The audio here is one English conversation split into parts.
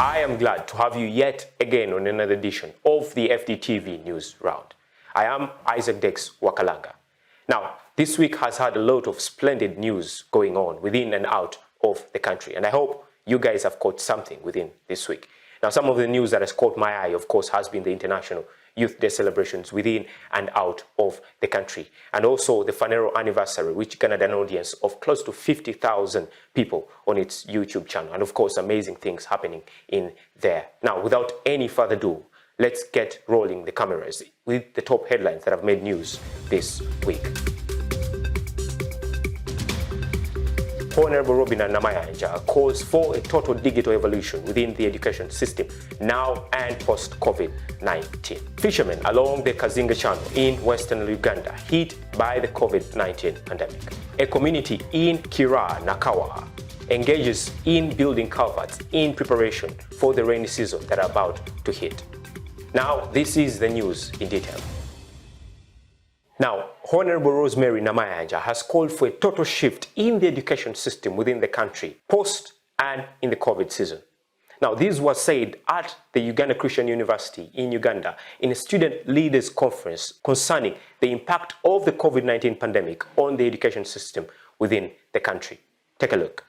I am glad to have you yet again on another edition of the FDTV News Round. I am Isaac Wakalanga. Now, this week has had a lot of splendid news going on within and out of the country, and I hope you guys have caught something within this week. Now, some of the news that has caught my eye, of course, has been the International Youth Day celebrations within and out of the country, and also the Fanero anniversary, which garnered an audience of close to 50,000 people on its YouTube channel, and of course, amazing things happening in there. Now, without any further ado, let's get rolling the cameras with the top headlines that have made news this week. Honorable Robin Namayanja calls for a total digital evolution within the education system now and post-COVID-19. Fishermen along the Kazinga Channel in western Uganda hit by the COVID-19 pandemic. A community in Kira, Nakawa engages in building culverts in preparation for the rainy season that are about to hit. Now, this is the news in detail. Now, Honorable Rosemary Namayanja has called for a total shift in the education system within the country, post and in the COVID season. Now, this was said at the Uganda Christian University in Uganda in a student leaders conference concerning the impact of the COVID-19 pandemic on the education system within the country. Take a look.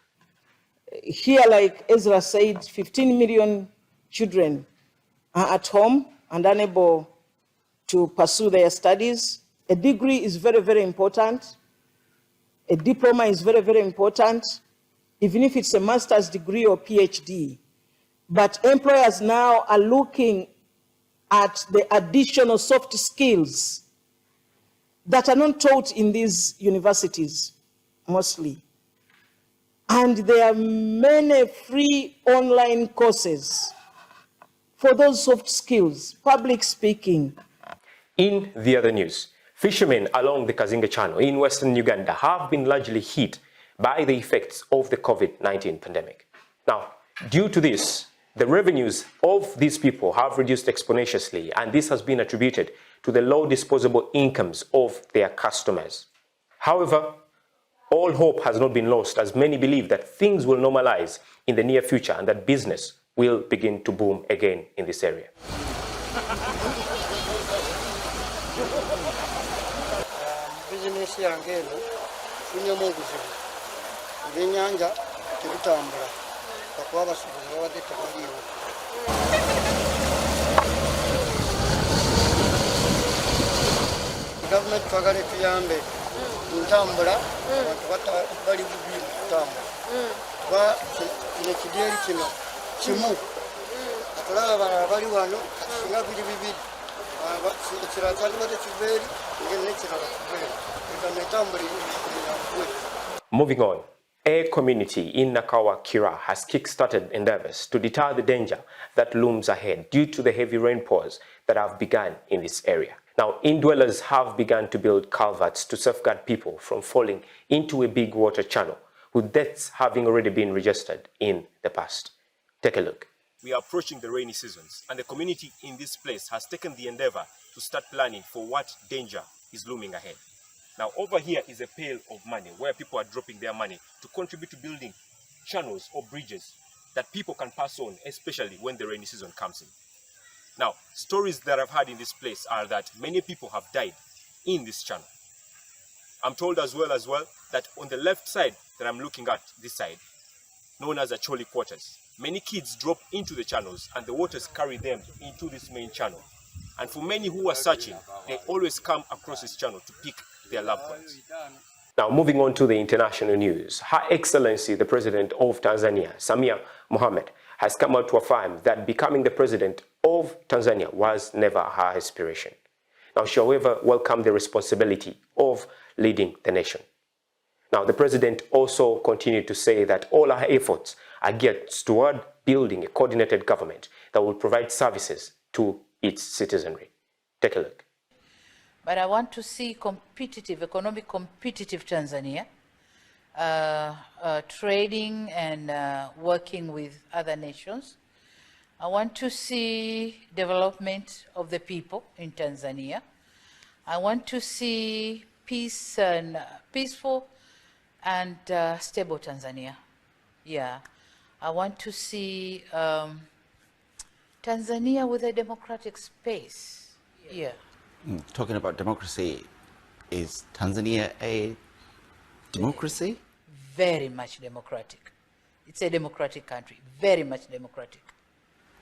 Here, like Ezra said, 15 million children are at home and unable to pursue their studies. A degree is very, very important. A diploma is very, very important, even if it's a master's degree or PhD. But employers now are looking at the additional soft skills that are not taught in these universities, mostly. And there are many free online courses for those soft skills, public speaking. In the other news, fishermen along the Kazinga Channel in western Uganda have been largely hit by the effects of the COVID-19 pandemic. Now, due to this, the revenues of these people have reduced exponentially, and this has been attributed to the low disposable incomes of their customers. However, all hope has not been lost, as many believe that things will normalize in the near future and that business will begin to boom again in this area. Business yangeeno funyamu obuzibu ebyennyanja tebitambula bakuba abasuubuzi babadde tebaliiwo. Gavumenti twagala etuyambe ntambula abantu bali bubi mu kutambula kuba kino ekidyeri kino kimu akulaba balala bali wano singa biri bibiri ekirala kyalibadde kiveeri ngeri n'ekirala kiveeri. Moving on, a community in Nakawa, Kira has kick-started endeavors to deter the danger that looms ahead due to the heavy rainpours that have begun in this area. Now, indwellers have begun to build culverts to safeguard people from falling into a big water channel, with deaths having already been registered in the past. Take a look. We are approaching the rainy seasons, and the community in this place has taken the endeavor to start planning for what danger is looming ahead. Now, over here is a pail of money where people are dropping their money to contribute to building channels or bridges that people can pass on, especially when the rainy season comes in. Now, stories that I've heard in this place are that many people have died in this channel. I'm told as well that on the left side that I'm looking at, this side, known as the Choli quarters, many kids drop into the channels and the waters carry them into this main channel. And for many who are searching, they always come across this channel to pick their loved ones. Now, moving on to the international news, Her Excellency, the President of Tanzania, Samia Mohamed, has come out to affirm that becoming the President of Tanzania was never her aspiration. Now, she, however, welcomed the responsibility of leading the nation. Now, the President also continued to say that all her efforts are geared toward building a coordinated government that will provide services to its citizenry. Take a look. But I want to see competitive, economic competitive Tanzania, trading and working with other nations. I want to see development of the people in Tanzania. I want to see peace and peaceful and stable Tanzania. Yeah, I want to see Tanzania with a democratic space. Yeah. Talking about democracy, is Tanzania a democracy? Very much democratic. It's a democratic country, very much democratic.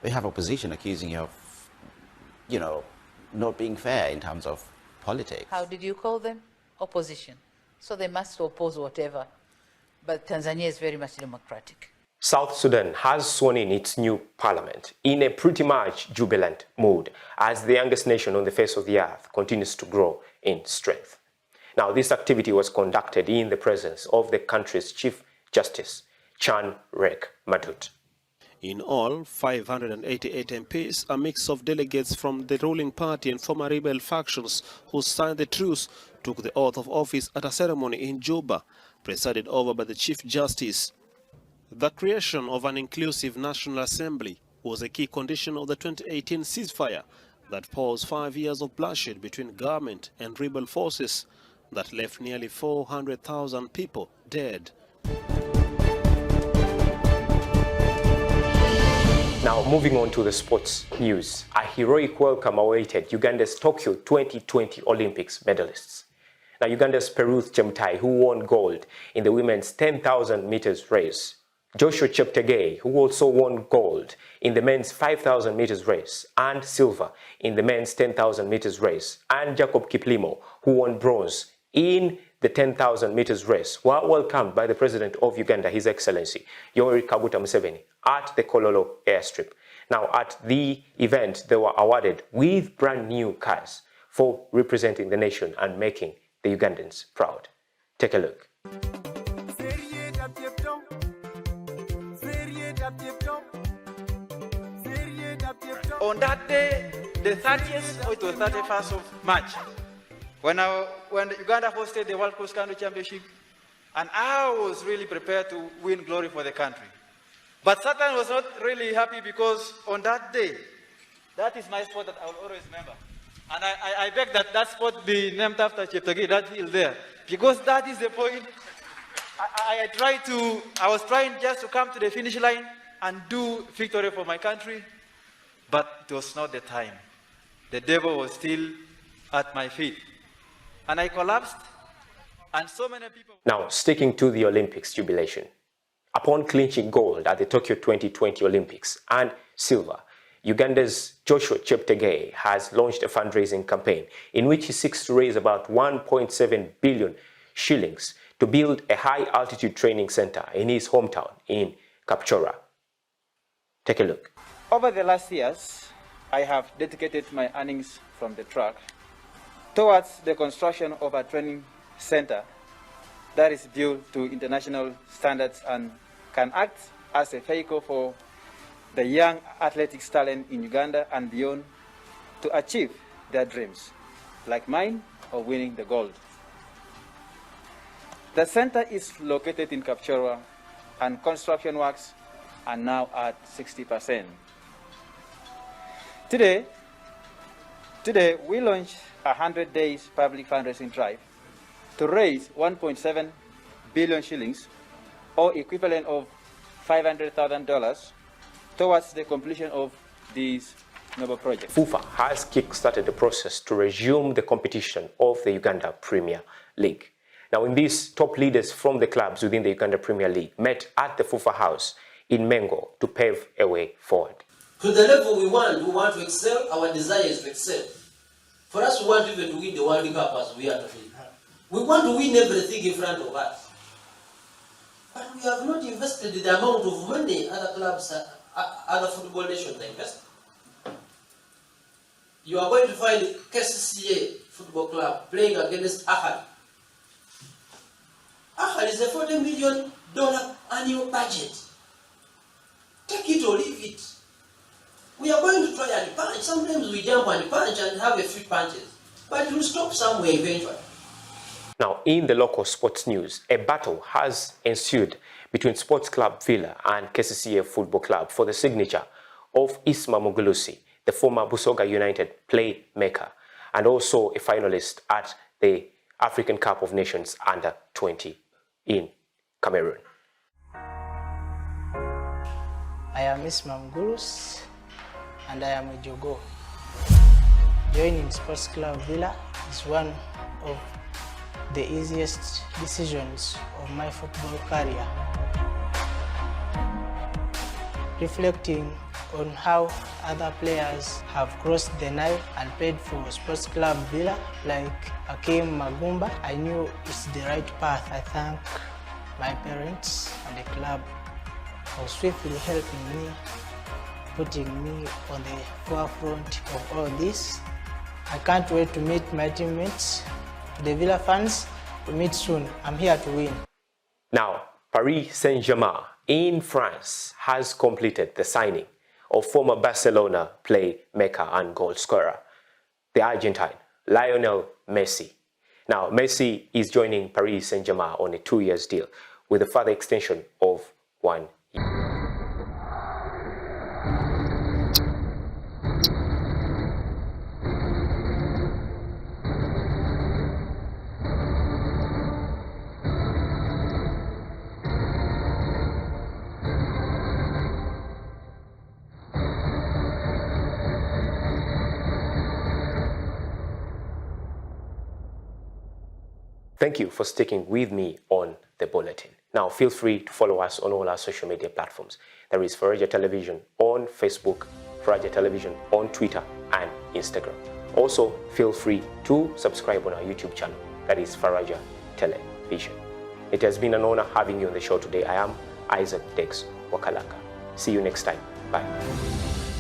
They have opposition accusing you of, not being fair in terms of politics. How did you call them? Opposition. So they must oppose whatever. But Tanzania is very much democratic. South Sudan has sworn in its new parliament in a pretty much jubilant mood as the youngest nation on the face of the earth continues to grow in strength. Now, this activity was conducted in the presence of the country's Chief Justice, Chan Rek Madut. In all, 588 MPs, a mix of delegates from the ruling party and former rebel factions who signed the truce, took the oath of office at a ceremony in Juba, presided over by the Chief Justice. The creation of an inclusive National Assembly was a key condition of the 2018 ceasefire that paused 5 years of bloodshed between government and rebel forces that left nearly 400,000 people dead. Now, moving on to the sports news. A heroic welcome awaited Uganda's Tokyo 2020 Olympics medalists. Now, Uganda's Peruth Chemutai, who won gold in the women's 10,000 meters race, Joshua Cheptegei, who also won gold in the men's 5,000 meters race and silver in the men's 10,000 meters race, and Jacob Kiplimo, who won bronze in the 10,000 meters race, were welcomed by the President of Uganda, His Excellency Yoweri Kaguta Museveni, at the Kololo airstrip. Now, at the event, they were awarded with brand new cars for representing the nation and making the Ugandans proud. Take a look. On that day, the 30th or the 31st of March, when Uganda hosted the World Cross Country Championship, and I was really prepared to win glory for the country. But Satan was not really happy because on that day, that is my sport that I will always remember. And I beg that that sport be named after Cheptegei, that hill there, because that is the point. I was trying just to come to the finish line and do victory for my country, but it was not the time. The devil was still at my feet. And I collapsed, and so many people... Now, sticking to the Olympics jubilation. Upon clinching gold at the Tokyo 2020 Olympics and silver, Uganda's Joshua Cheptegei has launched a fundraising campaign in which he seeks to raise about 1.7 billion shillings to build a high-altitude training center in his hometown in Kapchorwa. Take a look. Over the last years, I have dedicated my earnings from the track towards the construction of a training center that is built to international standards and can act as a vehicle for the young athletics talent in Uganda and beyond to achieve their dreams, like mine of winning the gold. The center is located in Kapchorwa, and construction works are now at 60%. Today, we launched a 100 days public fundraising drive to raise 1.7 billion shillings, or equivalent of $500,000, towards the completion of these noble projects. FUFA has kick-started the process to resume the competition of the Uganda Premier League. Now, in this, top leaders from the clubs within the Uganda Premier League met at the FUFA House in Mengo to pave a way forward. To the level we want to excel, our desire is to excel. For us, we want even to win the World Cup as we are to win. We want to win everything in front of us. But we have not invested the amount of money other clubs, other football nations invest. You are going to find KCCA football club playing against Ahad. Ahad is a $40 million annual budget. Take it or leave it. We are going to try and punch. Sometimes we jump and punch and have a few punches. But it will stop somewhere eventually. Now, in the local sports news, a battle has ensued between Sports Club Villa and KCCA Football Club for the signature of Isma Mugulusi, the former Busoga United playmaker, and also a finalist at the African Cup of Nations Under-20 in Cameroon. I am Isma Mugulusi, and I am a Jogo. Joining Sports Club Villa is one of the easiest decisions of my football career. Reflecting on how other players have crossed the Nile and played for Sports Club Villa, like Akim Magumba, I knew it's the right path. I thank my parents and the club for swiftly helping me, putting me on the forefront of all this. I can't wait to meet my teammates. To the Villa fans, we meet soon. I'm here to win. Now, Paris Saint-Germain in France has completed the signing of former Barcelona playmaker and goal scorer, the Argentine Lionel Messi. Now, Messi is joining Paris Saint-Germain on a 2-year deal with a further extension of 1 year. Thank you for sticking with me on the Bulletin. Now, feel free to follow us on all our social media platforms. There is Faraja Television on Facebook, Faraja Television on Twitter and Instagram. Also, feel free to subscribe on our YouTube channel. That is Faraja Television. It has been an honor having you on the show today. I am Isaac Wakalanga. See you next time. Bye.